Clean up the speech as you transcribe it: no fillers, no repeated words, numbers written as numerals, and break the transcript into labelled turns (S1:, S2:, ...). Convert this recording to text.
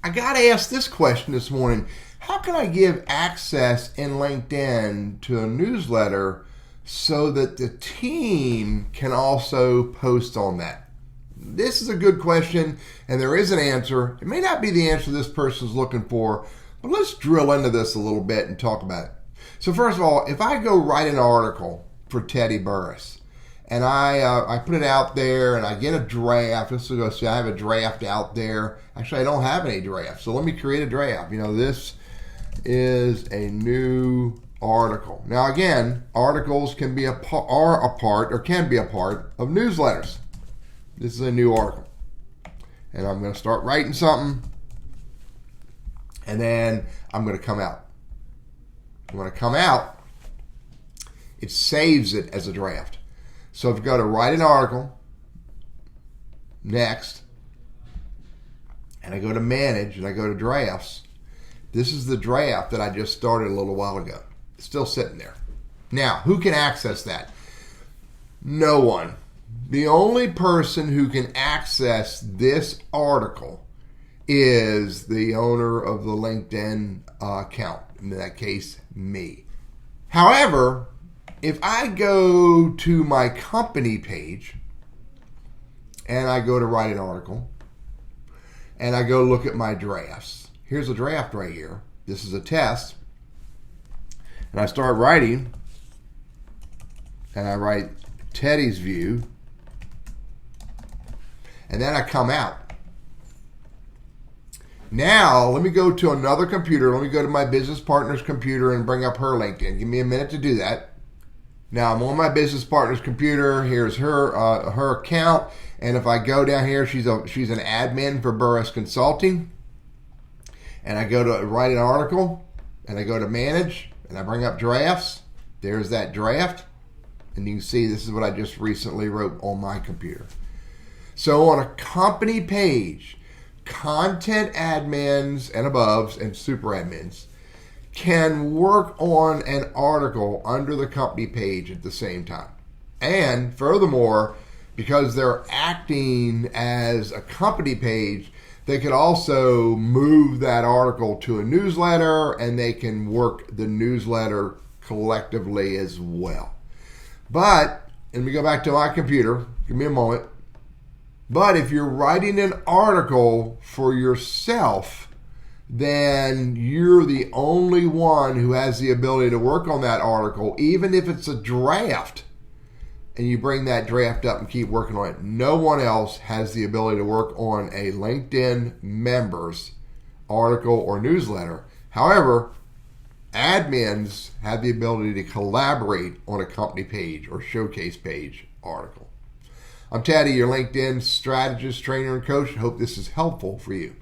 S1: I got to ask this question this morning. How can I give access in LinkedIn to a newsletter so that the team can also post on that? This is a good question, and there is an answer. It may not be the answer this person's looking for, but let's drill into this a little bit and talk about it. So first of all, if I go write an article for Teddy Burriss, and I put it out there and I get a draft. Let's go see, I have a draft out there. Actually, I don't have any drafts, so let me create a draft. This is a new article. Now again, articles can be can be a part of newsletters. This is a new article. And I'm going to start writing something, and then I'm going to come out. When I come out, it saves it as a draft. So if you go to write an article, next, and I go to manage and I go to drafts, this is the draft that I just started a little while ago. It's still sitting there. Now, who can access that? No one. The only person who can access this article is the owner of the LinkedIn account. In that case, me. However, if I go to my company page and I go to write an article and I go look at my drafts, here's a draft right here. This is a test. And I start writing and I write Teddy's view, and then I come out. Now, let me go to another computer. Let me go to my business partner's computer and bring up her LinkedIn. Give me a minute to do that. Now I'm on my business partner's computer. Here's her account, and if I go down here, she's an admin for Burriss Consulting. And I go to write an article, and I go to manage, and I bring up drafts. There's that draft, and you can see this is what I just recently wrote on my computer. So on a company page, content admins and aboves and super admins can work on an article under the company page at the same time. And furthermore, because they're acting as a company page, they could also move that article to a newsletter, and they can work the newsletter collectively as well. But, let me go back to my computer. Give me a moment. But if you're writing an article for yourself, then you're the only one who has the ability to work on that article, even if it's a draft, and you bring that draft up and keep working on it. No one else has the ability to work on a LinkedIn members article or newsletter. However, admins have the ability to collaborate on a company page or showcase page article. I'm Teddy, your LinkedIn strategist, trainer, and coach. I hope this is helpful for you.